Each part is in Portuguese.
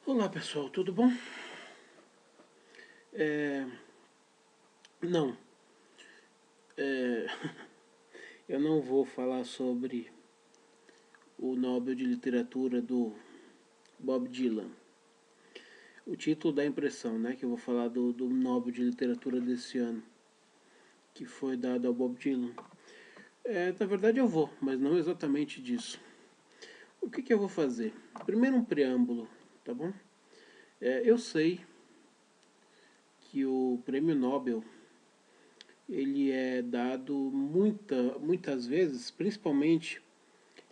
Olá pessoal, tudo bom? É, não, é, eu não vou falar sobre o Nobel de Literatura do Bob Dylan. O título dá a impressão, né, que eu vou falar do Nobel de Literatura desse ano, que foi dado ao Bob Dylan. Na verdade eu vou, mas não exatamente disso. O que eu vou fazer? Primeiro um preâmbulo, tá bom? Eu sei que o Prêmio Nobel ele é dado muitas vezes, principalmente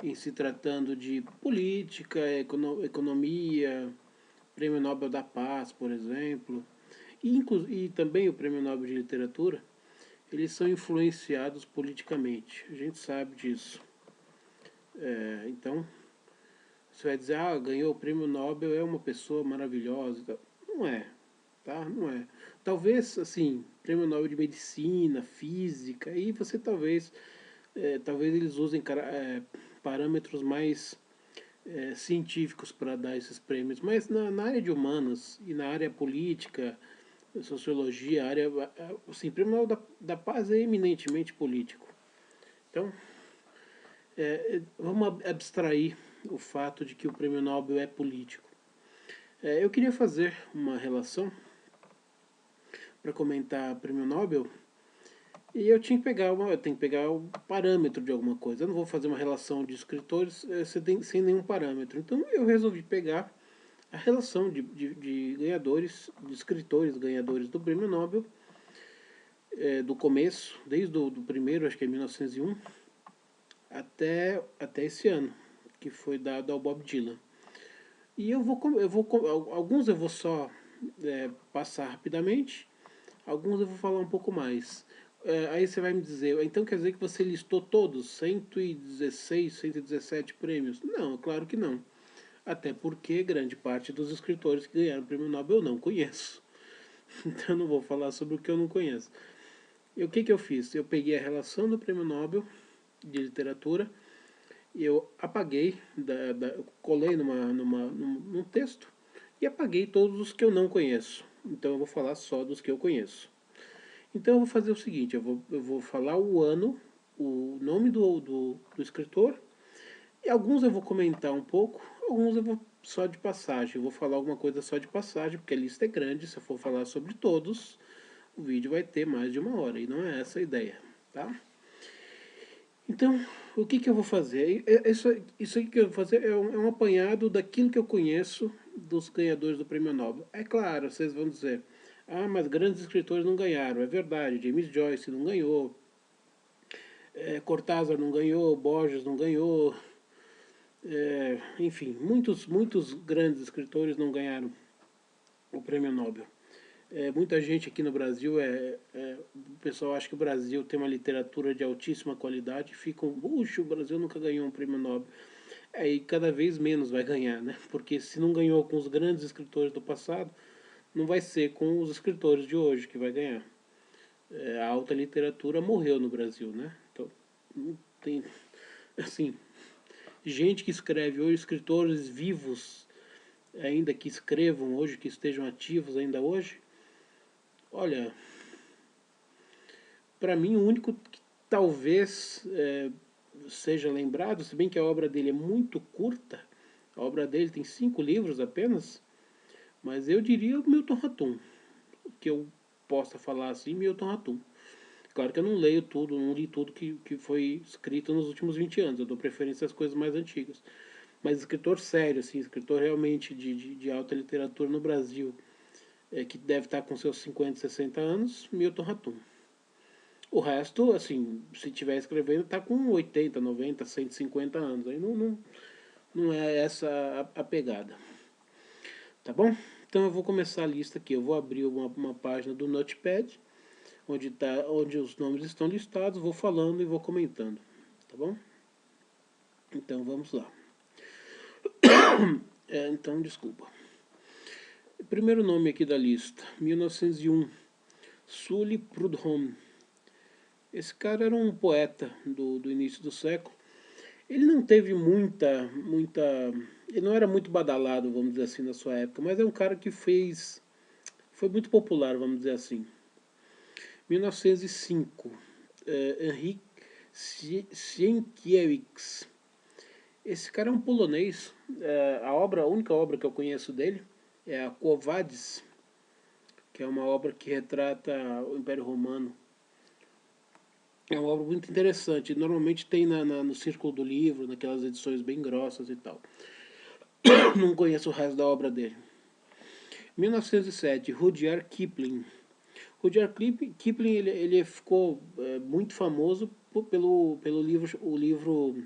em se tratando de política, economia, Prêmio Nobel da Paz, por exemplo, e também o Prêmio Nobel de Literatura, eles são influenciados politicamente. A gente sabe disso. Então, você vai dizer, ganhou o Prêmio Nobel, é uma pessoa maravilhosa. Não é, tá? Não é. Talvez, assim, Prêmio Nobel de Medicina, Física, aí você talvez eles usem parâmetros mais científicos para dar esses prêmios, mas na área de humanas e na área política, sociologia, área, assim, o prêmio Nobel da Paz é eminentemente político. Então, vamos abstrair o fato de que o prêmio Nobel é político. Eu queria fazer uma relação para comentar o prêmio Nobel e eu tenho que pegar o parâmetro de alguma coisa. Eu não vou fazer uma relação de escritores sem nenhum parâmetro. Então eu resolvi pegar a relação de ganhadores, de escritores ganhadores do Prêmio Nobel, do começo, desde o do primeiro, acho que é 1901, até esse ano, que foi dado ao Bob Dylan. E alguns eu vou só passar rapidamente, alguns eu vou falar um pouco mais. Aí você vai me dizer, então quer dizer que você listou todos, 116, 117 prêmios? Não, claro que não. Até porque grande parte dos escritores que ganharam o prêmio Nobel eu não conheço. Então eu não vou falar sobre o que eu não conheço. E o que eu fiz? Eu peguei a relação do prêmio Nobel de literatura e eu apaguei, colei num texto e apaguei todos os que eu não conheço. Então eu vou falar só dos que eu conheço. Então eu vou fazer o seguinte, eu vou falar o ano, o nome do escritor, e alguns eu vou comentar um pouco, alguns eu vou só de passagem. Eu vou falar alguma coisa só de passagem, porque a lista é grande, se eu for falar sobre todos, o vídeo vai ter mais de uma hora, e não é essa a ideia, tá? Então, o que eu vou fazer? Isso aqui que eu vou fazer é um apanhado daquilo que eu conheço dos ganhadores do Prêmio Nobel. É claro, vocês vão dizer, mas grandes escritores não ganharam. É verdade, James Joyce não ganhou, Cortázar não ganhou, Borges não ganhou, enfim, muitos grandes escritores não ganharam o Prêmio Nobel. Muita gente aqui no Brasil, o pessoal acha que o Brasil tem uma literatura de altíssima qualidade e ficam, puxa, o Brasil nunca ganhou um prêmio Nobel. E cada vez menos vai ganhar, né? Porque se não ganhou com os grandes escritores do passado, não vai ser com os escritores de hoje que vai ganhar. A alta literatura morreu no Brasil, né? Então, não tem, assim, gente que escreve hoje, escritores vivos ainda que escrevam hoje, que estejam ativos ainda hoje, olha, para mim o único que talvez seja lembrado, se bem que a obra dele é muito curta, a obra dele tem 5 livros apenas, mas eu diria o Milton Ratum, que eu possa falar assim, Milton Ratum. Claro que eu não leio tudo, não li tudo que foi escrito nos últimos 20 anos, eu dou preferência às coisas mais antigas. Mas escritor sério, assim, escritor realmente de alta literatura no Brasil, que deve estar com seus 50, 60 anos, Milton Ratum. O resto, assim, se estiver escrevendo, está com 80, 90, 150 anos. Aí não é essa a pegada. Tá bom? Então eu vou começar a lista aqui. Eu vou abrir uma página do Notepad, onde os nomes estão listados, vou falando e vou comentando. Tá bom? Então vamos lá. Então, desculpa. Primeiro nome aqui da lista, 1901, Sully Prudhomme. Esse cara era um poeta do início do século. Ele não teve muita Ele não era muito badalado, vamos dizer assim, na sua época, mas é um cara que foi muito popular, vamos dizer assim. 1905, Henryk Sienkiewicz. Esse cara é um polonês. A única obra que eu conheço dele é a Quo Vadis, que é uma obra que retrata o Império Romano. É uma obra muito interessante. Normalmente tem no Círculo do Livro, naquelas edições bem grossas e tal. Não conheço o resto da obra dele. 1907, Rudyard Kipling. Rudyard Kipling ele ficou muito famoso pelo livro, o livro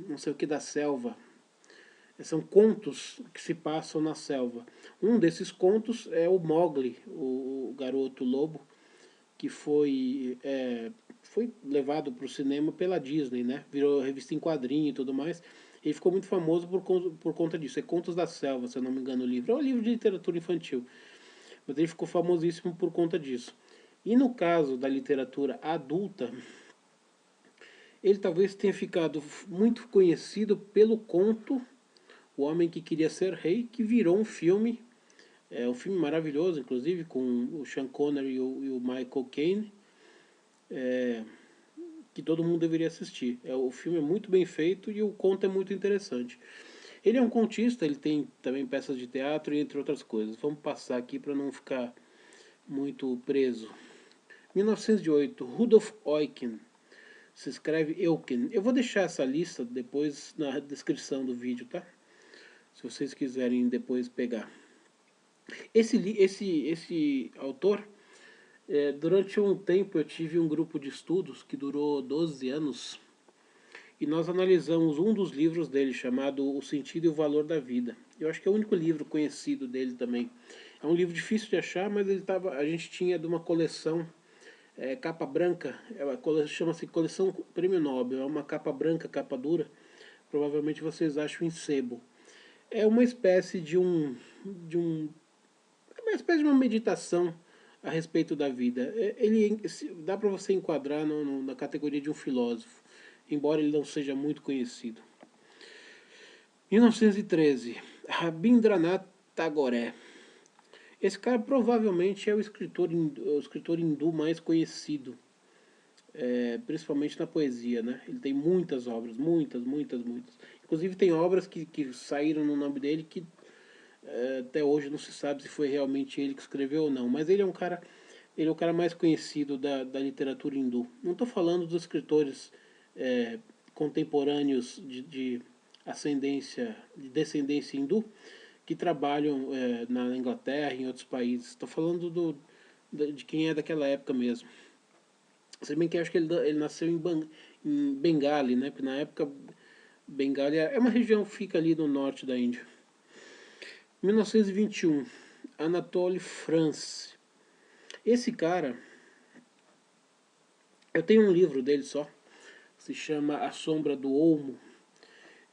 não sei o que da selva. São contos que se passam na selva. Um desses contos é o Mowgli, o garoto lobo, que foi levado para o cinema pela Disney, né? Virou revista em quadrinho e tudo mais. Ele ficou muito famoso por conta disso. É Contos da Selva, se eu não me engano, o livro. É um livro de literatura infantil. Mas ele ficou famosíssimo por conta disso. E no caso da literatura adulta, ele talvez tenha ficado muito conhecido pelo conto O Homem que Queria Ser Rei, que virou um filme. É um filme maravilhoso, inclusive, com o Sean Connery e o Michael Caine, que todo mundo deveria assistir. O filme é muito bem feito e o conto é muito interessante. Ele é um contista, ele tem também peças de teatro e entre outras coisas. Vamos passar aqui para não ficar muito preso. 1908, Rudolf Eucken. Se escreve Eucken. Eu vou deixar essa lista depois na descrição do vídeo, tá? Se vocês quiserem depois pegar. Esse autor, durante um tempo eu tive um grupo de estudos que durou 12 anos e nós analisamos um dos livros dele chamado O Sentido e o Valor da Vida. Eu acho que é o único livro conhecido dele também. É um livro difícil de achar, mas a gente tinha de uma coleção capa branca, chama-se Coleção Prêmio Nobel, é uma capa branca, capa dura, provavelmente vocês acham em sebo. É uma espécie uma espécie de uma meditação a respeito da vida. Ele dá para você enquadrar na categoria de um filósofo, embora ele não seja muito conhecido. 1913, Rabindranath Tagore. Esse cara provavelmente é o escritor hindu mais conhecido, principalmente na poesia, né? Ele tem muitas obras, muitas, muitas, muitas. Inclusive tem obras que saíram no nome dele que até hoje não se sabe se foi realmente ele que escreveu ou não. Mas ele é o cara mais conhecido da literatura hindu. Não estou falando dos escritores contemporâneos de ascendência, de descendência hindu, que trabalham na Inglaterra e em outros países. Estou falando de quem é daquela época mesmo. Se bem que acho que ele nasceu em Bengali, né? Porque na época Bengali é uma região que fica ali no norte da Índia. 1921, Anatole France. Esse cara, eu tenho um livro dele só, se chama A Sombra do Olmo.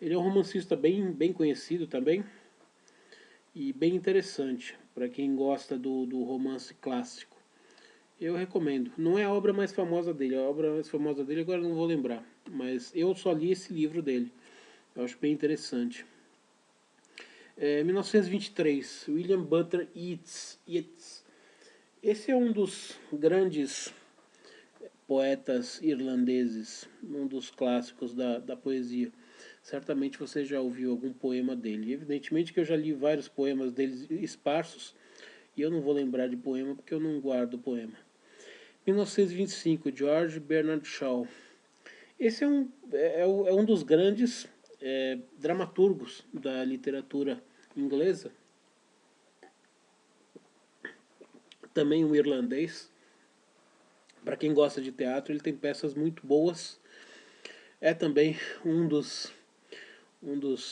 Ele é um romancista bem conhecido também e bem interessante para quem gosta do romance clássico. Eu recomendo. Não é a obra mais famosa dele, a obra mais famosa dele agora eu não vou lembrar, mas eu só li esse livro dele. Eu acho bem interessante. 1923, William Butler Yeats. Esse é um dos grandes poetas irlandeses, um dos clássicos da poesia. Certamente você já ouviu algum poema dele. Evidentemente que eu já li vários poemas dele esparsos e eu não vou lembrar de poema porque eu não guardo poema. 1925, George Bernard Shaw. Esse é um dos grandes dramaturgos da literatura inglesa. Também um irlandês. Para quem gosta de teatro, ele tem peças muito boas. É também um dos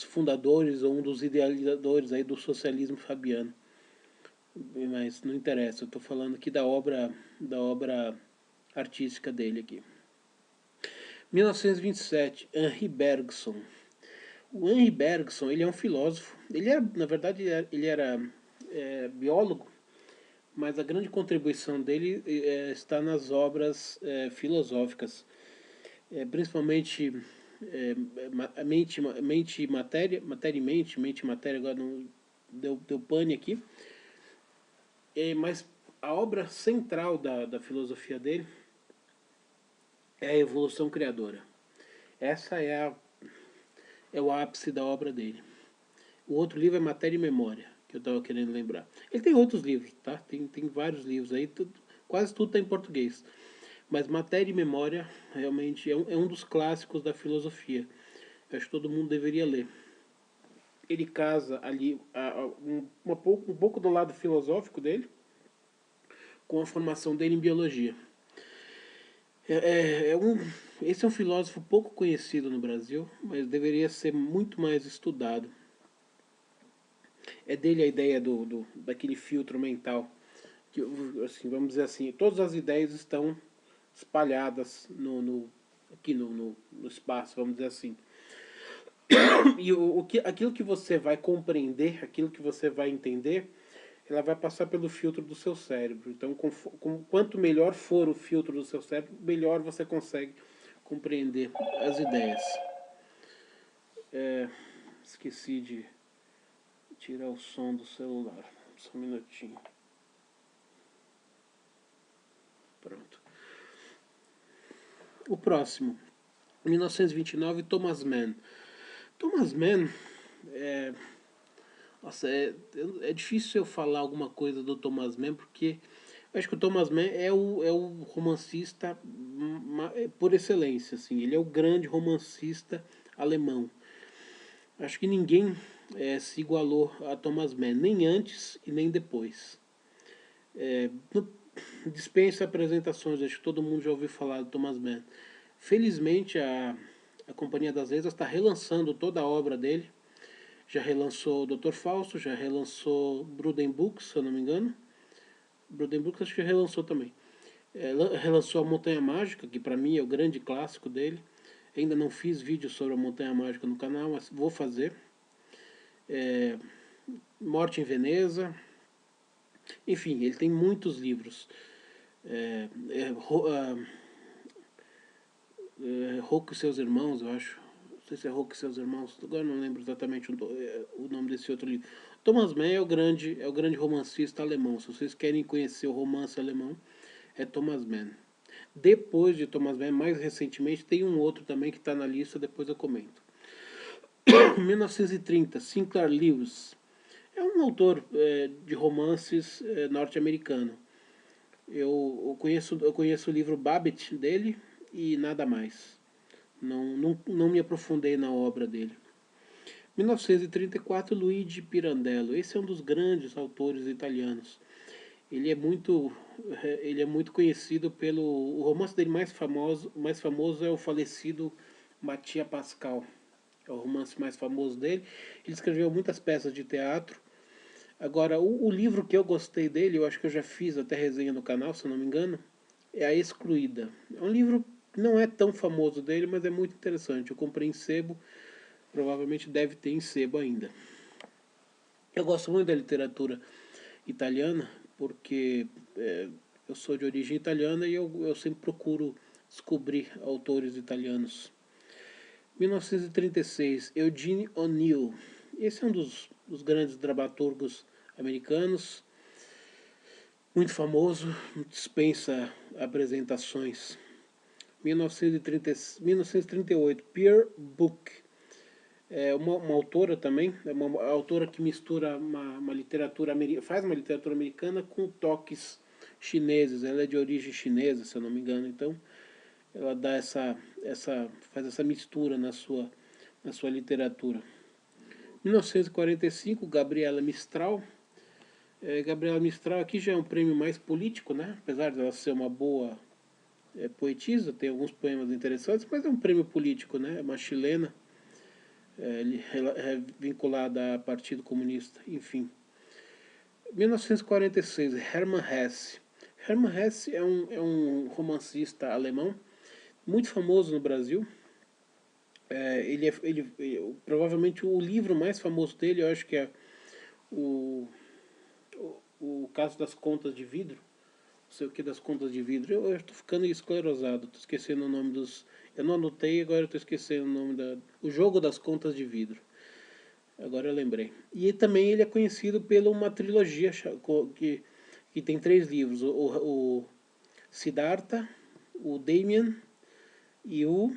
fundadores ou um dos idealizadores aí do socialismo fabiano. Mas não interessa, eu estou falando aqui da obra artística dele aqui. 1927, Henri Bergson. O Henri Bergson, ele é um filósofo. Na verdade, ele era biólogo, mas a grande contribuição dele está nas obras filosóficas, principalmente mente e matéria, matéria e mente e matéria, agora não deu pane aqui. Mas a obra central da filosofia dele é a evolução criadora. Essa é o ápice da obra dele. O outro livro é Matéria e Memória, que eu estava querendo lembrar. Ele tem outros livros, tá? Tem vários livros aí, quase tudo está em português. Mas Matéria e Memória realmente é um dos clássicos da filosofia. Eu acho que todo mundo deveria ler. Ele casa ali um pouco do lado filosófico dele com a formação dele em biologia. Esse é um filósofo pouco conhecido no Brasil, mas deveria ser muito mais estudado. É dele a ideia daquele filtro mental. Que, assim, vamos dizer assim, todas as ideias estão espalhadas aqui no espaço, vamos dizer assim. E aquilo que você vai compreender, aquilo que você vai entender, ela vai passar pelo filtro do seu cérebro. Então, quanto melhor for o filtro do seu cérebro, melhor você consegue compreender as ideias. Esqueci de tirar o som do celular. Só um minutinho. Pronto. O próximo. 1929, Thomas Mann. Thomas Mann Nossa, é difícil eu falar alguma coisa do Thomas Mann, porque eu acho que o Thomas Mann é o romancista por excelência. Assim, ele é o grande romancista alemão. Acho que ninguém se igualou a Thomas Mann, nem antes e nem depois. Não dispensa apresentações, acho que todo mundo já ouviu falar do Thomas Mann. Felizmente, a Companhia das Letras está relançando toda a obra dele. Já relançou o Dr. Fausto, já relançou Bruden Books, se eu não me engano. Bruden Books acho que relançou também. Relançou a Montanha Mágica, que para mim é o grande clássico dele. Ainda não fiz vídeo sobre a Montanha Mágica no canal, mas vou fazer. Morte em Veneza. Enfim, ele tem muitos livros. Hulk e seus irmãos, eu acho. Não sei se é Hulk e seus irmãos, agora não lembro exatamente o nome desse outro livro. Thomas Mann é o grande romancista alemão. Se vocês querem conhecer o romance alemão, é Thomas Mann. Depois de Thomas Mann, mais recentemente, tem um outro também que está na lista, depois eu comento. 1930, Sinclair Lewis. É um autor de romances norte-americano. Eu conheço o livro Babbitt dele e nada mais. Não me aprofundei na obra dele. 1934, Luigi Pirandello. Esse é um dos grandes autores italianos. Ele é muito conhecido pelo... O romance dele mais famoso é o falecido Mattia Pascal. É o romance mais famoso dele. Ele escreveu muitas peças de teatro. Agora, o livro que eu gostei dele, eu acho que eu já fiz até resenha no canal, se eu não me engano, é A Excluída. É um livro que não é tão famoso dele, mas é muito interessante. Eu comprei em sebo, provavelmente deve ter em sebo ainda. Eu gosto muito da literatura italiana, porque eu sou de origem italiana e eu sempre procuro descobrir autores italianos. 1936, Eugene O'Neill. Esse é um dos grandes dramaturgos americanos, muito famoso, dispensa apresentações. 1938, Pierre Book. É uma autora também, é uma autora que mistura uma literatura faz uma literatura americana com toques chineses. Ela é de origem chinesa, se eu não me engano, então ela dá faz essa mistura na sua literatura. 1945, Gabriela Mistral. Gabriela Mistral aqui já é um prêmio mais político, né? Apesar de ela ser uma boa poetisa, tem alguns poemas interessantes, mas é um prêmio político, né? É uma chilena, vinculada ao Partido Comunista, enfim. 1946, Hermann Hesse. Hermann Hesse é um romancista alemão muito famoso no Brasil. Provavelmente o livro mais famoso dele, eu acho que é o caso das contas de vidro. Não sei o que das contas de vidro. Eu estou ficando esclerosado, estou esquecendo o nome dos Eu não anotei, agora eu estou esquecendo o nome da... O Jogo das Contas de Vidro. Agora eu lembrei. E também ele é conhecido por uma trilogia que tem 3 livros. O Siddhartha, o Damien e o...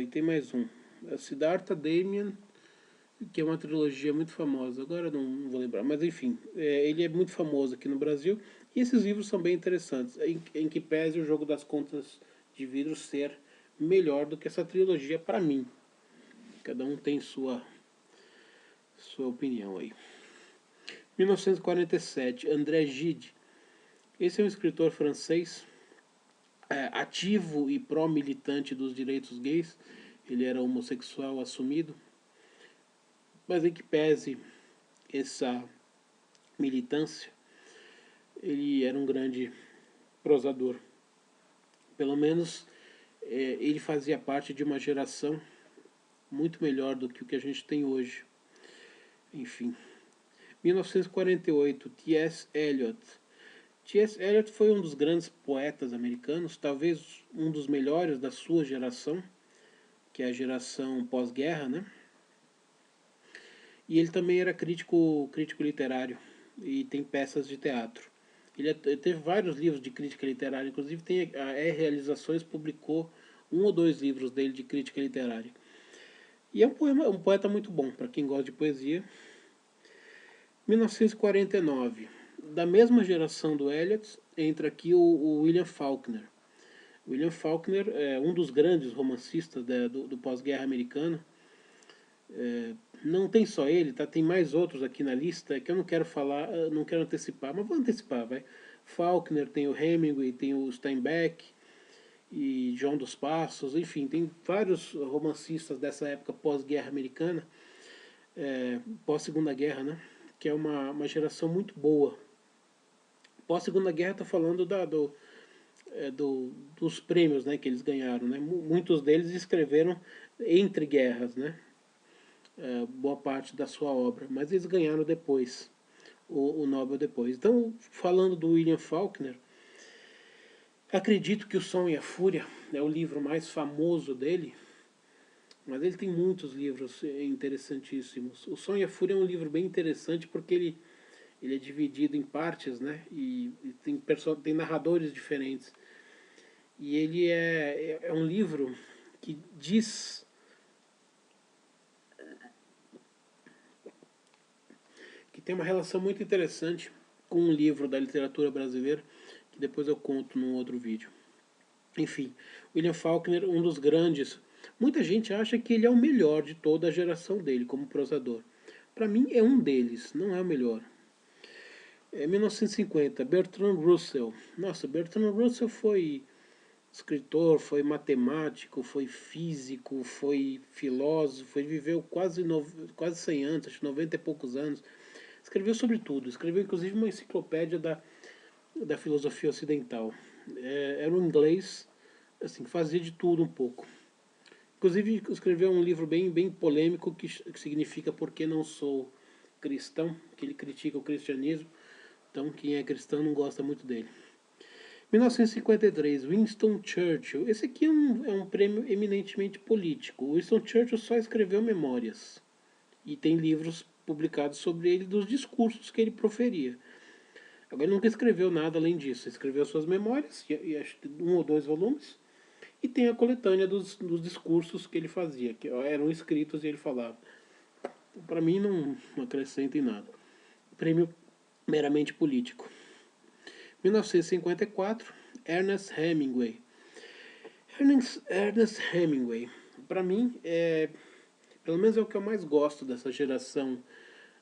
e tem mais um. É Siddhartha, Damien, que é uma trilogia muito famosa. Agora eu não vou lembrar. Mas enfim, ele é muito famoso aqui no Brasil. E esses livros são bem interessantes. Em que pese o Jogo das Contas de Vidro ser melhor do que essa trilogia para mim. Cada um tem sua opinião aí. 1947, André Gide. Esse é um escritor francês ativo e pró-militante dos direitos gays. Ele era homossexual assumido. Mas em que pese essa militância, ele era um grande prosador. Pelo menos ele fazia parte de uma geração muito melhor do que o que a gente tem hoje. Enfim. 1948, T.S. Eliot. T.S. Eliot foi um dos grandes poetas americanos, talvez um dos melhores da sua geração, que é a geração pós-guerra, né? E ele também era crítico literário e tem peças de teatro. Ele teve vários livros de crítica literária, inclusive tem a Realizações publicou 1 ou 2 livros dele de crítica literária. E é um poeta muito bom, para quem gosta de poesia. 1949, da mesma geração do Eliot, entra aqui o William Faulkner. William Faulkner é um dos grandes romancistas do pós-guerra americano. Não tem só ele, tá? Tem mais outros aqui na lista que eu não quero falar, não quero antecipar, mas vou antecipar, vai. Faulkner, tem o Hemingway, tem o Steinbeck e João dos Passos, enfim, tem vários romancistas dessa época pós-guerra americana, pós-segunda guerra, né? Que é uma geração muito boa. Pós-segunda guerra, estou falando dos prêmios, né, que eles ganharam, né? Muitos deles escreveram entre guerras, né? Boa parte da sua obra, mas eles ganharam depois, o Nobel depois. Então, falando do William Faulkner, acredito que O Som e a Fúria é o livro mais famoso dele, mas ele tem muitos livros interessantíssimos. O Som e a Fúria é um livro bem interessante porque ele é dividido em partes, né? E tem narradores diferentes. E ele é um livro que diz... que tem uma relação muito interessante com um livro da literatura brasileira, que depois eu conto num outro vídeo. Enfim, William Faulkner, um dos grandes. Muita gente acha que ele é o melhor de toda a geração dele como prosador. Para mim é um deles, não é o melhor. 1950, Bertrand Russell. Nossa, Bertrand Russell foi escritor, foi matemático, foi físico, foi filósofo, ele viveu quase 100 anos, acho 90 e poucos anos. Escreveu sobre tudo, escreveu inclusive uma enciclopédia da filosofia ocidental. Era um inglês, assim, fazia de tudo um pouco. Inclusive escreveu um livro bem polêmico que significa Por que Não Sou Cristão, que ele critica o cristianismo, então quem é cristão não gosta muito dele. 1953, Winston Churchill. Esse aqui é um prêmio eminentemente político. Winston Churchill só escreveu memórias e tem livros publicados sobre ele dos discursos que ele proferia. Agora ele nunca escreveu nada além disso. Ele escreveu suas memórias, e acho que 1 ou 2 volumes, e tem a coletânea dos discursos que ele fazia, que eram escritos e ele falava. Para mim não acrescenta em nada. Prêmio meramente político. 1954, Ernest Hemingway. Ernest Hemingway, para mim, pelo menos é o que eu mais gosto dessa geração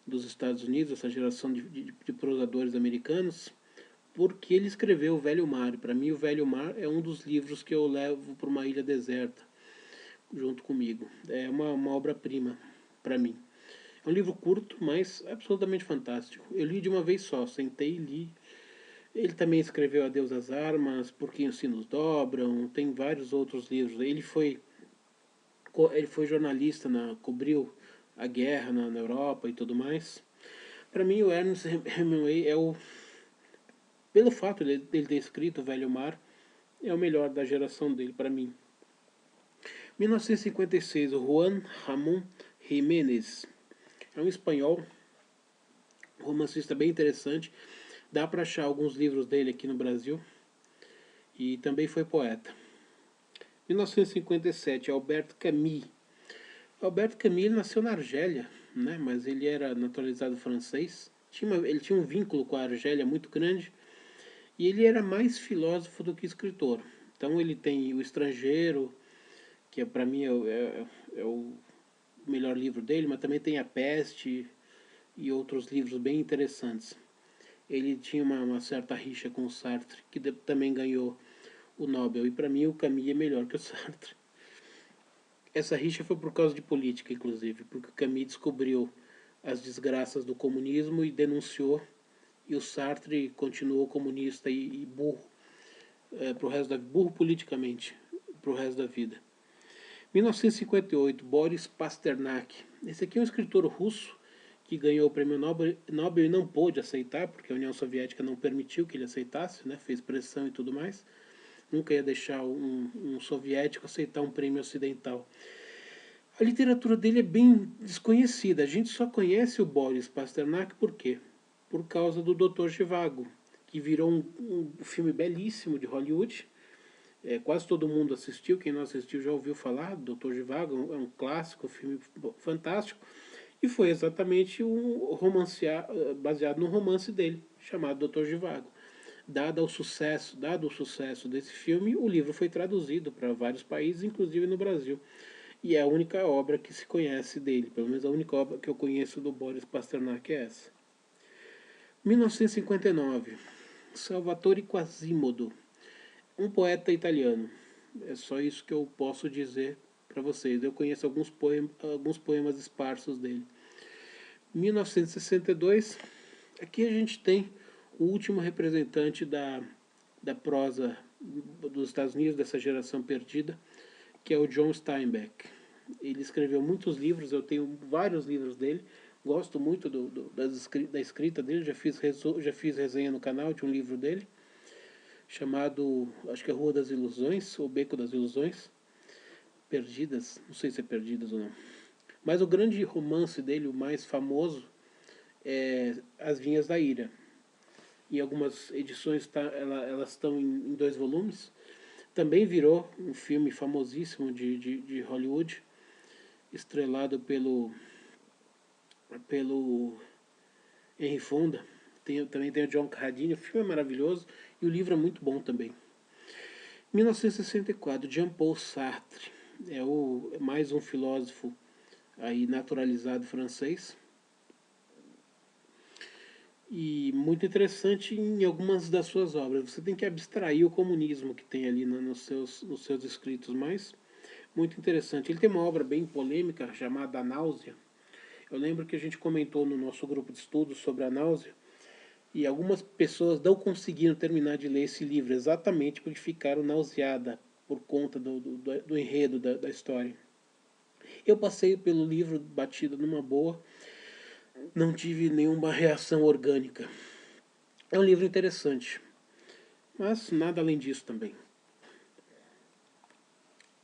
dos Estados Unidos, essa geração de prosadores americanos, porque ele escreveu O Velho Mar. Para mim, O Velho Mar é um dos livros que eu levo para uma ilha deserta junto comigo. É uma obra-prima para mim. É um livro curto, mas absolutamente fantástico. Eu li de uma vez só, sentei e li. Ele também escreveu Adeus às Armas, Por que os Sinos Dobram, tem vários outros livros. Ele foi jornalista, cobriu a guerra na Europa e tudo mais. Para mim, o Ernest Hemingway pelo fato de ele ter escrito O Velho Mar, é o melhor da geração dele para mim. 1956, Juan Ramón Jiménez. É um espanhol, romancista bem interessante. Dá para achar alguns livros dele aqui no Brasil. E também foi poeta. 1957, Albert Camus. Albert Camus nasceu na Argélia, né? Mas ele era naturalizado francês. Ele tinha um vínculo com a Argélia muito grande. E ele era mais filósofo do que escritor. Então ele tem O Estrangeiro, que para mim é o melhor livro dele, mas também tem A Peste e outros livros bem interessantes. Ele tinha uma certa rixa com o Sartre, que também ganhou o Nobel. E para mim o Camus é melhor que o Sartre. Essa rixa foi por causa de política, inclusive, porque o Camus descobriu as desgraças do comunismo e denunciou, e o Sartre continuou comunista e burro, pro resto da burro politicamente, pro resto da vida. 1958, Boris Pasternak. Esse aqui é um escritor russo que ganhou o prêmio Nobel e não pôde aceitar, porque a União Soviética não permitiu que ele aceitasse, né? Fez pressão e tudo mais. Nunca ia deixar um soviético aceitar um prêmio ocidental. A literatura dele é bem desconhecida. A gente só conhece o Boris Pasternak por quê? Por causa do Dr. Zhivago, que virou um filme belíssimo de Hollywood. Quase todo mundo assistiu, quem não assistiu já ouviu falar do Dr. Zhivago, é um clássico, um filme fantástico. E foi exatamente um romance baseado no romance dele, chamado Dr. Zhivago. Dado o sucesso desse filme, o livro foi traduzido para vários países, inclusive no Brasil. E é a única obra que se conhece dele, pelo menos a única obra que eu conheço do Boris Pasternak é essa. 1959, Salvatore Quasimodo, um poeta italiano. É só isso que eu posso dizer para vocês. Eu conheço alguns poemas esparsos dele. 1962, aqui a gente tem o último representante da prosa dos Estados Unidos, dessa geração perdida, que é o John Steinbeck. Ele escreveu muitos livros, eu tenho vários livros dele, gosto muito da escrita dele, já fiz resenha no canal de um livro dele, chamado, acho que é Rua das Ilusões, ou Beco das Ilusões, Perdidas, não sei se é Perdidas ou não. Mas o grande romance dele, o mais famoso, é As Vinhas da Ira. Em algumas edições elas estão em 2 volumes. Também virou um filme famosíssimo de Hollywood, estrelado pelo Henry Fonda. Também tem o John Carradine. O filme é maravilhoso e o livro é muito bom também. 1964, Jean-Paul Sartre. É mais um filósofo aí naturalizado francês. E muito interessante em algumas das suas obras. Você tem que abstrair o comunismo que tem ali nos seus escritos, mas muito interessante. Ele tem uma obra bem polêmica chamada A Náusea. Eu lembro que a gente comentou no nosso grupo de estudos sobre a náusea e algumas pessoas não conseguiram terminar de ler esse livro exatamente porque ficaram nauseadas por conta do enredo da história. Eu passei pelo livro batido numa boa, não tive nenhuma reação orgânica. É um livro interessante, mas nada além disso também.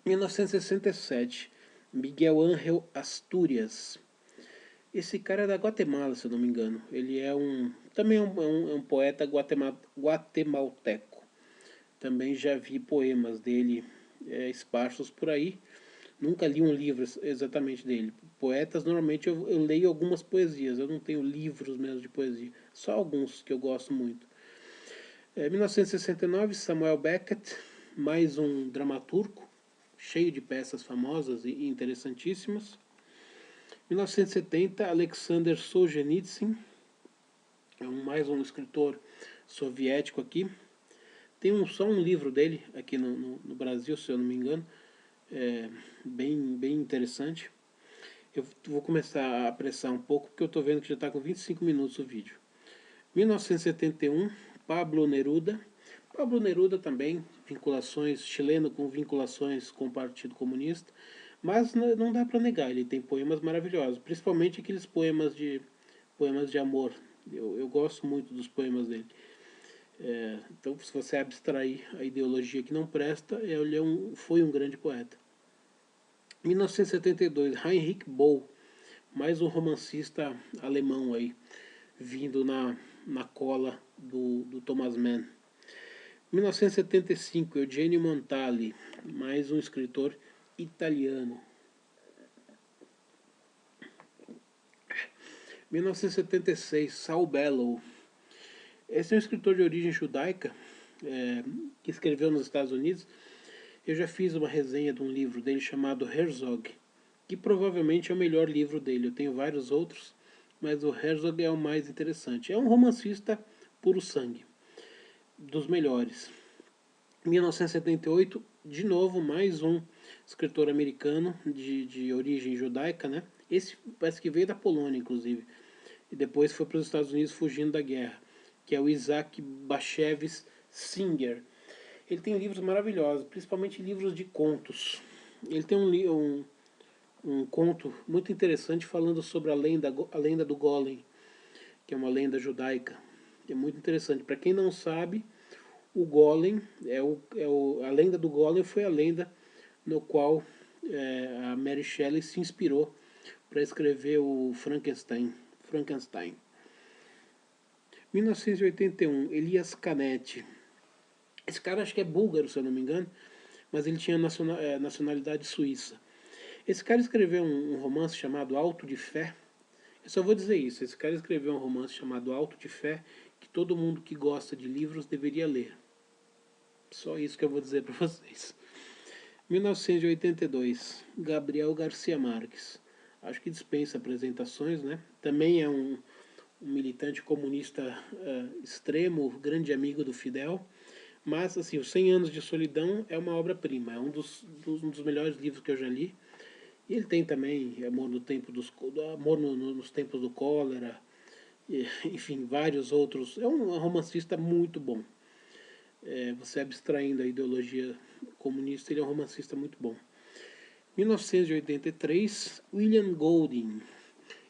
1967, Miguel Ángel Asturias. Esse cara é da Guatemala, se eu não me engano. Ele também é um poeta guatemalteco. Também já vi poemas dele esparsos por aí. Nunca li um livro exatamente dele. Poetas, normalmente eu leio algumas poesias. Eu não tenho livros mesmo de poesia. Só alguns que eu gosto muito. 1969, Samuel Beckett, mais um dramaturgo, cheio de peças famosas e interessantíssimas. 1970, Alexander Solzhenitsyn, mais um escritor soviético aqui. Tem só um livro dele aqui no Brasil, se eu não me engano, bem interessante. Eu vou começar a apressar um pouco, porque eu estou vendo que já está com 25 minutos o vídeo. 1971, Pablo Neruda. Pablo Neruda também, chileno com vinculações com o Partido Comunista, mas não dá para negar, ele tem poemas maravilhosos, principalmente aqueles poemas de amor. Eu gosto muito dos poemas dele. Então, se você abstrair a ideologia que não presta, ele foi um grande poeta. 1972, Heinrich Böll, mais um romancista alemão aí, vindo na cola do Thomas Mann. 1975, Eugenio Montale, mais um escritor italiano. 1976, Saul Bellow. Esse é um escritor de origem judaica, que escreveu nos Estados Unidos. Eu já fiz uma resenha de um livro dele chamado Herzog, que provavelmente é o melhor livro dele. Eu tenho vários outros, mas o Herzog é o mais interessante. É um romancista puro sangue, dos melhores. 1978, de novo, mais um escritor americano de origem judaica, né? Esse parece que veio da Polônia, inclusive, e depois foi para os Estados Unidos fugindo da guerra, que é o Isaac Bashevis Singer. Ele tem livros maravilhosos, principalmente livros de contos. Ele tem um conto muito interessante falando sobre a lenda do Golem, que é uma lenda judaica. É muito interessante. Para quem não sabe, o Golem, a lenda do Golem foi a lenda no qual a Mary Shelley se inspirou para escrever o Frankenstein. 1981, Elias Canetti. Esse cara acho que é búlgaro, se eu não me engano, mas ele tinha nacionalidade suíça. Esse cara escreveu um romance chamado Alto de Fé. Eu só vou dizer isso, esse cara escreveu um romance chamado Alto de Fé, que todo mundo que gosta de livros deveria ler. Só isso que eu vou dizer para vocês. 1982, Gabriel Garcia Marques. Acho que dispensa apresentações, né? Também é um militante comunista extremo, grande amigo do Fidel. Mas, assim, Os 100 Anos de Solidão é uma obra-prima. É um dos melhores livros que eu já li. E ele tem também Amor, nos Tempos do Cólera. Enfim, vários outros. É um romancista muito bom. Você abstraindo a ideologia comunista, ele é um romancista muito bom. 1983, William Golding.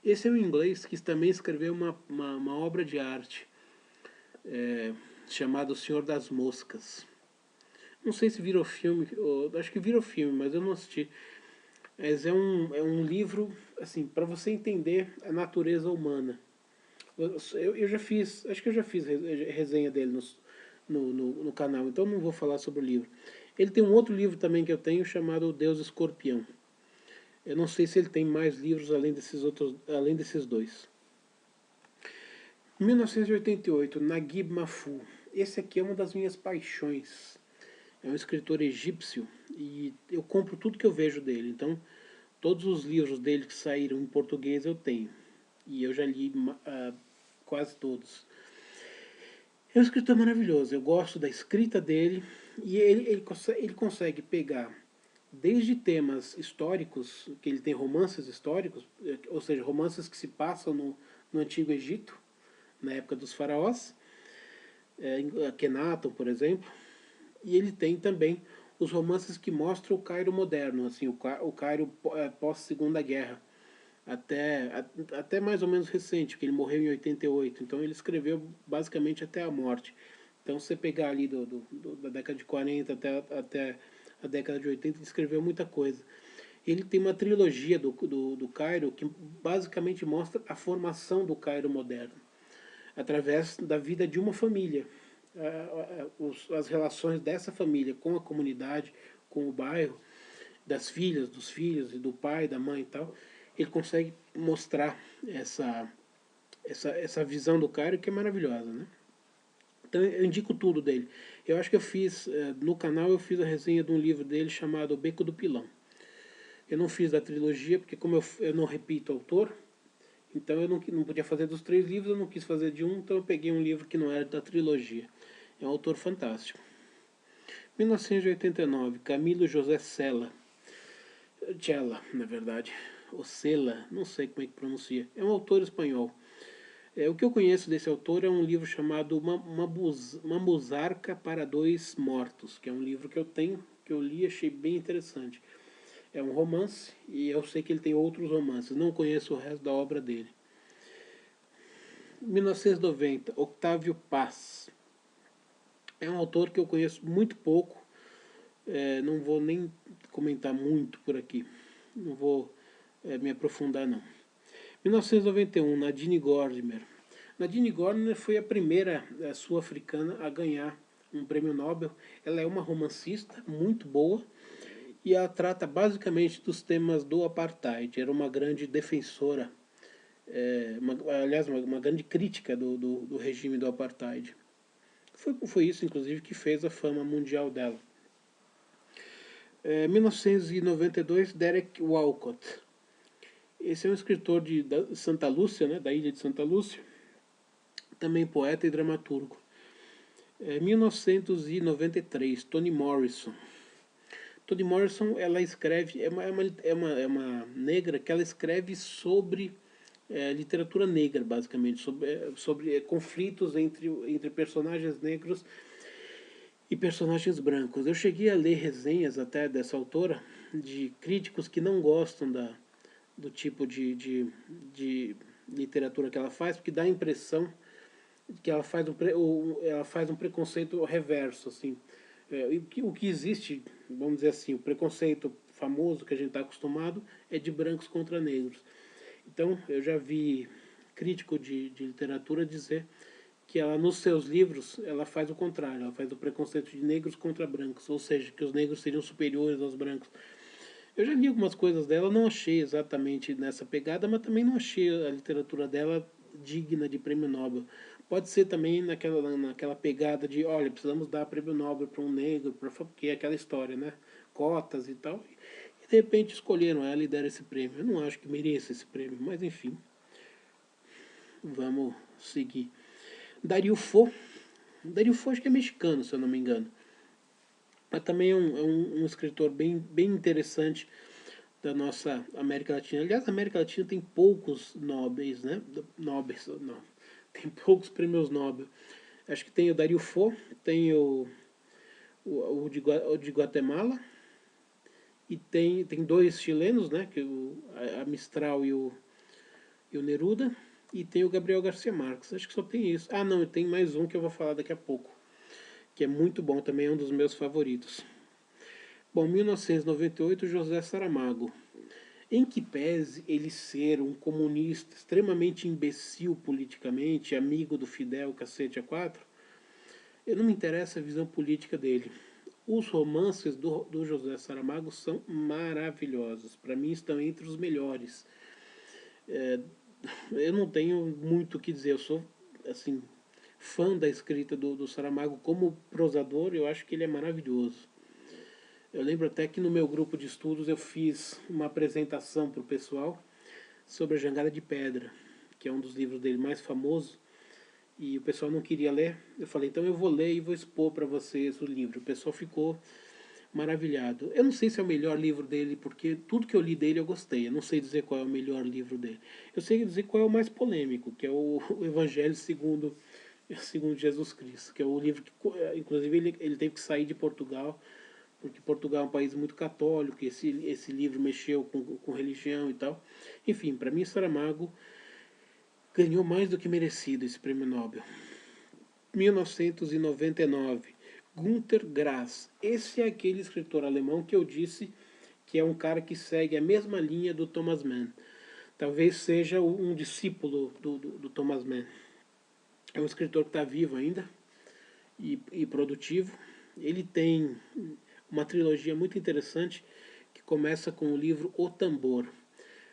Esse é um inglês que também escreveu uma obra de arte chamada O Senhor das Moscas. Não sei se virou filme, acho que virou filme, mas eu não assisti. Mas é um livro, assim, para você entender a natureza humana. Eu já fiz, acho que eu já fiz resenha dele no canal, então não vou falar sobre o livro. Ele tem um outro livro também que eu tenho chamado O Deus Escorpião. Eu não sei se ele tem mais livros além desses dois. 1988, Naguib Mahfouz. Esse aqui é uma das minhas paixões. É um escritor egípcio e eu compro tudo que eu vejo dele. Então, todos os livros dele que saíram em português eu tenho. E eu já li quase todos. É um escritor maravilhoso. Eu gosto da escrita dele e ele consegue pegar desde temas históricos, que ele tem romances históricos, ou seja, romances que se passam no Antigo Egito, na época dos faraós, Akhenaton, por exemplo, e ele tem também os romances que mostram o Cairo moderno, assim, o Cairo pós-Segunda Guerra, até mais ou menos recente, porque ele morreu em 88, então ele escreveu basicamente até a morte. Então, se você pegar ali da década de 40 até a década de 80, ele escreveu muita coisa. Ele tem uma trilogia do Cairo que basicamente mostra a formação do Cairo moderno, através da vida de uma família. As relações dessa família com a comunidade, com o bairro, das filhas, dos filhos, e do pai, da mãe e tal. Ele consegue mostrar essa visão do Cairo que é maravilhosa, né? Então eu indico tudo dele. Eu acho que eu fiz, no canal eu fiz a resenha de um livro dele chamado O Beco do Pilão. Eu não fiz da trilogia, porque como eu não repito autor, então eu não podia fazer dos 3 livros, eu não quis fazer de um, então eu peguei um livro que não era da trilogia. É um autor fantástico. 1989, Camilo José Cella. Na verdade. Ou Cela, não sei como é que pronuncia. É um autor espanhol. O que eu conheço desse autor é um livro chamado Uma Musarca para Dois Mortos, que é um livro que eu tenho, que eu li e achei bem interessante. É um romance e eu sei que ele tem outros romances. Não conheço o resto da obra dele. 1990, Octávio Paz. É um autor que eu conheço muito pouco, não vou nem comentar muito por aqui, não vou me aprofundar não. 1991, Nadine Gordimer. Nadine Gordimer foi a primeira sul-africana a ganhar um prêmio Nobel. Ela é uma romancista muito boa e ela trata basicamente dos temas do apartheid. Era uma grande defensora, aliás, uma grande crítica do regime do apartheid. Foi isso, inclusive, que fez a fama mundial dela. 1992, Derek Walcott. Esse é um escritor de Santa Lúcia, né, da ilha de Santa Lúcia, também poeta e dramaturgo. 1993, Toni Morrison. Toni Morrison, ela escreve, é uma negra que ela escreve sobre literatura negra, basicamente, sobre conflitos entre personagens negros e personagens brancos. Eu cheguei a ler resenhas até dessa autora, de críticos que não gostam do tipo de literatura que ela faz, porque dá a impressão que ela faz um preconceito reverso, assim. O que existe, vamos dizer assim, o preconceito famoso que a gente está acostumado é de brancos contra negros. Então, eu já vi crítico de literatura dizer que ela, nos seus livros, ela faz o contrário, ela faz o preconceito de negros contra brancos, ou seja, que os negros seriam superiores aos brancos. Eu já li algumas coisas dela, não achei exatamente nessa pegada, mas também não achei a literatura dela digna de prêmio Nobel. Pode ser também naquela pegada de, olha, precisamos dar prêmio Nobel para um negro, porque é aquela história, né? Cotas e tal. E de repente escolheram ela e deram esse prêmio. Eu não acho que mereça esse prêmio, mas enfim, vamos seguir. Dario Fo. Dario Fo acho que é mexicano, se eu não me engano. Mas também é um escritor bem interessante da nossa América Latina. Aliás, a América Latina tem poucos nobres, né? Nobres, não. Tem poucos prêmios Nobel. Acho que tem o Dario Fo, tem o de Guatemala, e tem dois chilenos, né? Que a Mistral e o Neruda, e tem o Gabriel Garcia Marques. Acho que só tem isso. Ah, não, tem mais um que eu vou falar daqui a pouco, que é muito bom, também é um dos meus favoritos. Bom, 1998, José Saramago. Em que pese ele ser um comunista extremamente imbecil politicamente, amigo do Fidel, cacete a quatro, eu não me interessa a visão política dele. Os romances do José Saramago são maravilhosos. Para mim estão entre os melhores. Eu não tenho muito o que dizer. Eu sou, assim, fã da escrita do Saramago como prosador. Eu acho que ele é maravilhoso. Eu lembro até que no meu grupo de estudos eu fiz uma apresentação para o pessoal sobre a Jangada de Pedra, que é um dos livros dele mais famosos, e o pessoal não queria ler. Eu falei, então eu vou ler e vou expor para vocês o livro. O pessoal ficou maravilhado. Eu não sei se é o melhor livro dele, porque tudo que eu li dele eu gostei. Eu não sei dizer qual é o melhor livro dele. Eu sei dizer qual é o mais polêmico, que é o Evangelho segundo Jesus Cristo, que é o livro que, inclusive, ele teve que sair de Portugal, porque Portugal é um país muito católico, e esse livro mexeu com religião e tal. Enfim, para mim, Saramago ganhou mais do que merecido esse prêmio Nobel. 1999, Günter Grass. Esse é aquele escritor alemão que eu disse que é um cara que segue a mesma linha do Thomas Mann. Talvez seja um discípulo do Thomas Mann. É um escritor que está vivo ainda e produtivo. Ele tem uma trilogia muito interessante que começa com o livro O Tambor.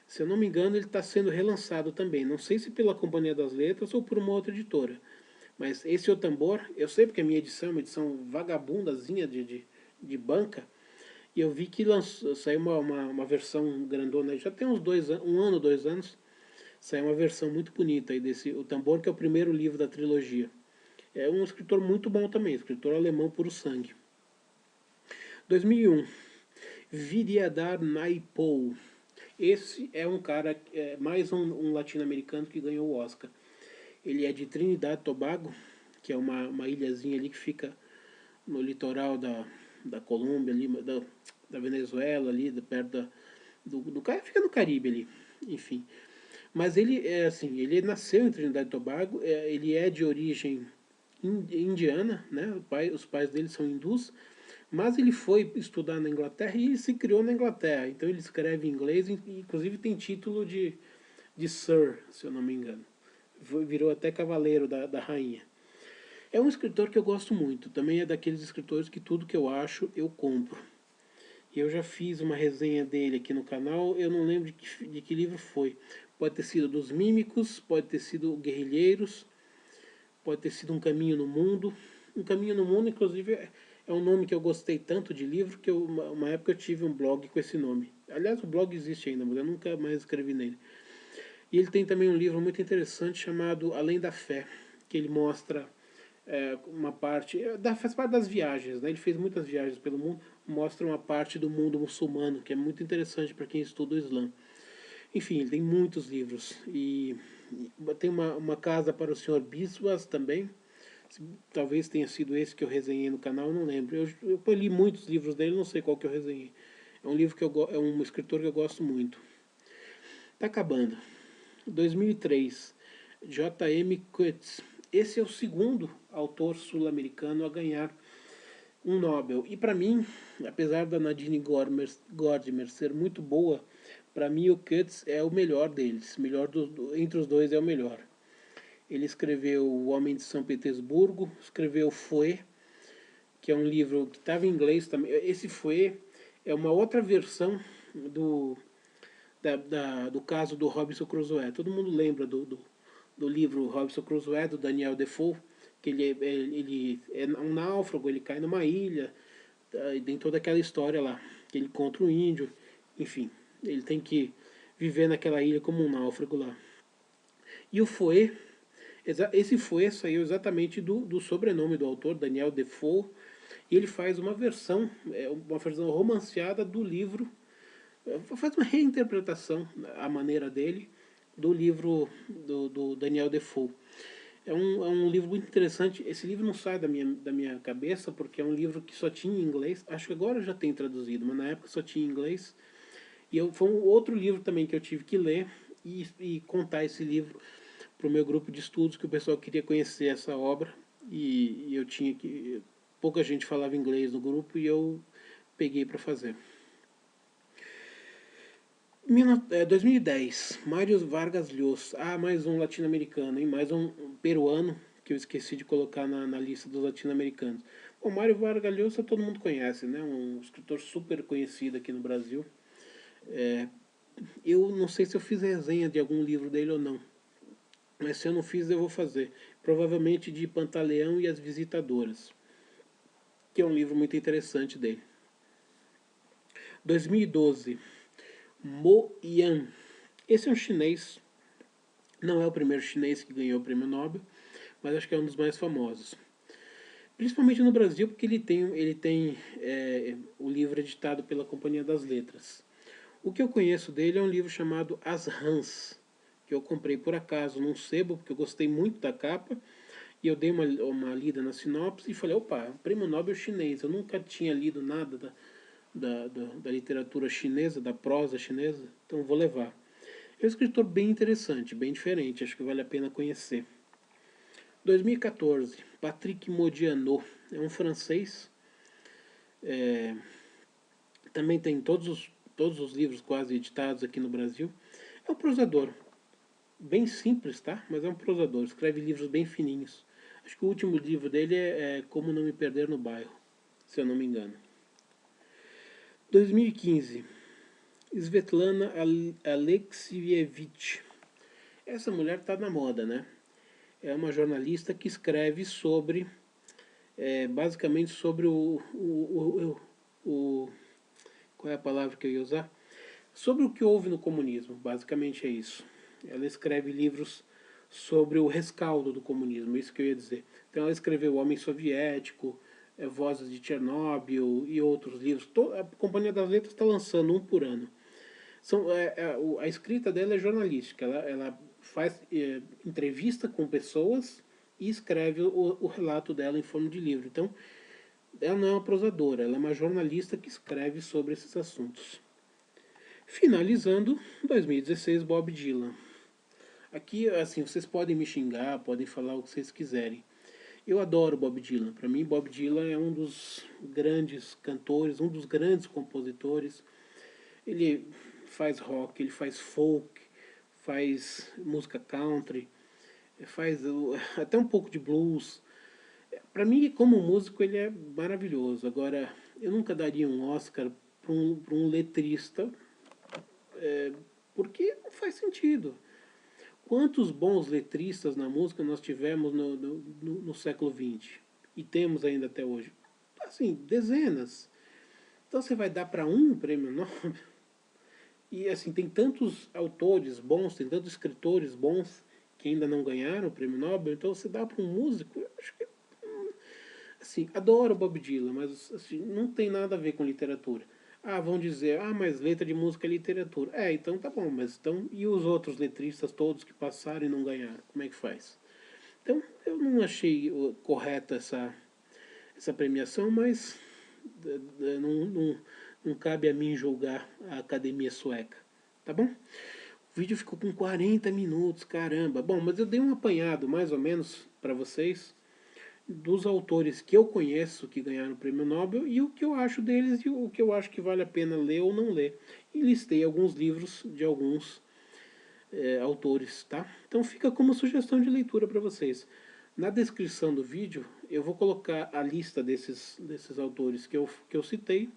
Se eu não me engano, ele está sendo relançado também. Não sei se pela Companhia das Letras ou por uma outra editora. Mas esse O Tambor, eu sei porque a minha edição é uma edição vagabundazinha de banca. E eu vi que saiu uma versão grandona. Já tem uns 2 anos, 1 ano, 2 anos. Saiu uma versão muito bonita aí desse O Tambor, que é o primeiro livro da trilogia. É um escritor muito bom também, escritor alemão puro sangue. 2001, Viriadar Naipaul. Esse é um cara, mais um latino-americano que ganhou o Oscar. Ele é de Trinidad e Tobago, que é uma ilhazinha ali que fica no litoral da Colômbia, ali, da Venezuela, ali, perto fica no Caribe ali, enfim. Mas ele é assim, ele nasceu em Trinidad e Tobago, ele é de origem indiana, né? Os pais dele são hindus, mas ele foi estudar na Inglaterra e se criou na Inglaterra. Então ele escreve em inglês, e inclusive tem título de Sir, se eu não me engano. Virou até cavaleiro da rainha. É um escritor que eu gosto muito. Também é daqueles escritores que tudo que eu acho eu compro. Eu já fiz uma resenha dele aqui no canal, eu não lembro de que livro foi. Pode ter sido dos Mímicos, pode ter sido Guerrilheiros, pode ter sido Um Caminho no Mundo. Um Caminho no Mundo, inclusive, é um nome que eu gostei tanto de livro que uma época eu tive um blog com esse nome. Aliás, o blog existe ainda, mas eu nunca mais escrevi nele. E ele tem também um livro muito interessante chamado Além da Fé, que ele mostra uma parte, faz parte das viagens, né? Ele fez muitas viagens pelo mundo, mostra uma parte do mundo muçulmano, que é muito interessante para quem estuda o Islã. Enfim, ele tem muitos livros. E tem uma casa para o Senhor Biswas também. Talvez tenha sido esse que eu resenhei no canal, não lembro. Eu li muitos livros dele, não sei qual que eu resenhei. É um livro que é um escritor que eu gosto muito. Tá acabando. 2003, J.M. Coates. Esse é o segundo autor sul-americano a ganhar um Nobel. E para mim, apesar da Nadine Gordimer ser muito boa, para mim o Coates é o melhor deles. Entre os dois é o melhor. Ele escreveu O Homem de São Petersburgo, escreveu Fouet, que é um livro que estava em inglês também. Esse Fouet é uma outra versão do, do caso do Robinson Crusoe. Todo mundo lembra do livro Robinson Crusoe, do Daniel Defoe, que ele é um náufrago, ele cai numa ilha, e tem toda aquela história lá, que ele encontra um índio, enfim, ele tem que viver naquela ilha como um náufrago lá. E o Fouet, esse Fouet saiu exatamente do sobrenome do autor, Daniel Defoe, e ele faz uma versão romanceada do livro, faz uma reinterpretação, à maneira dele, do livro do Daniel Defoe. É um livro muito interessante. Esse livro não sai da minha cabeça, porque é um livro que só tinha em inglês. Acho que agora já tem traduzido, mas na época só tinha em inglês. Foi um outro livro também que eu tive que ler e contar esse livro para o meu grupo de estudos, que o pessoal queria conhecer essa obra. E eu tinha que. Pouca gente falava inglês no grupo e eu peguei para fazer. 2010, Mário Vargas Llosa. Mais um latino-americano, hein? Mais um peruano que eu esqueci de colocar na lista dos latino-americanos. O Mário Vargas Llosa todo mundo conhece, né? Um escritor super conhecido aqui no Brasil. Eu não sei se eu fiz resenha de algum livro dele ou não, mas se eu não fiz eu vou fazer. Provavelmente de Pantaleão e as Visitadoras, que é um livro muito interessante dele. 2012, Mo Yan. Esse é um chinês, não é o primeiro chinês que ganhou o prêmio Nobel, mas acho que é um dos mais famosos. Principalmente no Brasil, porque ele tem o livro editado pela Companhia das Letras. O que eu conheço dele é um livro chamado As Rãs, que eu comprei por acaso num sebo, porque eu gostei muito da capa, e eu dei uma lida na sinopse e falei, opa, prêmio Nobel chinês. Eu nunca tinha lido nada da literatura chinesa, da prosa chinesa, então vou levar. É um escritor bem interessante, bem diferente, acho que vale a pena conhecer. 2014, Patrick Modiano, é um francês, também tem todos os livros quase editados aqui no Brasil. É um prosador, bem simples, tá? Mas é um prosador, escreve livros bem fininhos. Acho que o último livro dele é Como Não Me Perder no Bairro, se eu não me engano. 2015, Svetlana Alexievich. Essa mulher está na moda, né? É uma jornalista que escreve sobre, basicamente sobre qual é a palavra que eu ia usar? Sobre o que houve no comunismo, basicamente é isso. Ela escreve livros sobre o rescaldo do comunismo, isso que eu ia dizer. Então ela escreveu O Homem Soviético, Vozes de Chernobyl e outros livros. A Companhia das Letras está lançando um por ano. A escrita dela é jornalística, ela faz entrevista com pessoas e escreve o relato dela em forma de livro. Então, ela não é uma prosadora, ela é uma jornalista que escreve sobre esses assuntos. Finalizando, 2016, Bob Dylan. Aqui, assim, vocês podem me xingar, podem falar o que vocês quiserem. Eu adoro Bob Dylan. Para mim, Bob Dylan é um dos grandes cantores, um dos grandes compositores. Ele faz rock, ele faz folk, faz música country, faz até um pouco de blues. Para mim, como músico, ele é maravilhoso. Agora, eu nunca daria um Oscar para um letrista, porque não faz sentido. Quantos bons letristas na música nós tivemos no século XX? E temos ainda até hoje? Assim, dezenas. Então você vai dar para um prêmio Nobel? E assim, tem tantos autores bons, tem tantos escritores bons que ainda não ganharam o prêmio Nobel, então você dá para um músico? Eu acho que, assim, adoro Bob Dylan, mas assim, não tem nada a ver com literatura. Ah, vão dizer, ah, mas letra de música é literatura. É, então tá bom, mas então, e os outros letristas todos que passaram e não ganharam? Como é que faz? Então, eu não achei correta essa premiação, mas não cabe a mim julgar a academia sueca. Tá bom? O vídeo ficou com 40 minutos, caramba. Bom, mas eu dei um apanhado mais ou menos para vocês dos autores que eu conheço que ganharam o prêmio Nobel e o que eu acho deles e o que eu acho que vale a pena ler ou não ler. E listei alguns livros de alguns autores, tá? Então fica como sugestão de leitura para vocês. Na descrição do vídeo eu vou colocar a lista desses autores que eu citei,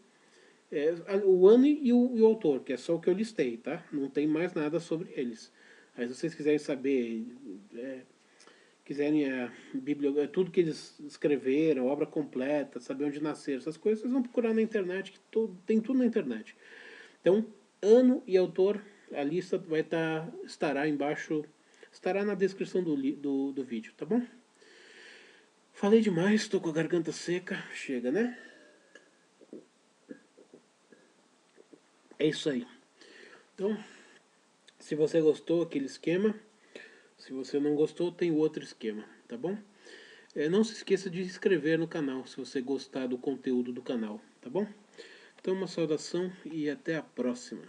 o ano e o autor, que é só o que eu listei, tá? Não tem mais nada sobre eles. Aí se vocês quiserem saber, quiserem tudo que eles escreveram, obra completa, saber onde nasceram, essas coisas, vocês vão procurar na internet, que tem tudo na internet. Então, ano e autor, a lista estará embaixo, estará na descrição do vídeo, tá bom? Falei demais, estou com a garganta seca, chega, né? É isso aí. Então, se você gostou, aquele esquema. Se você não gostou, tem outro esquema, tá bom? Não se esqueça de se inscrever no canal, se você gostar do conteúdo do canal, tá bom? Então, uma saudação e até a próxima.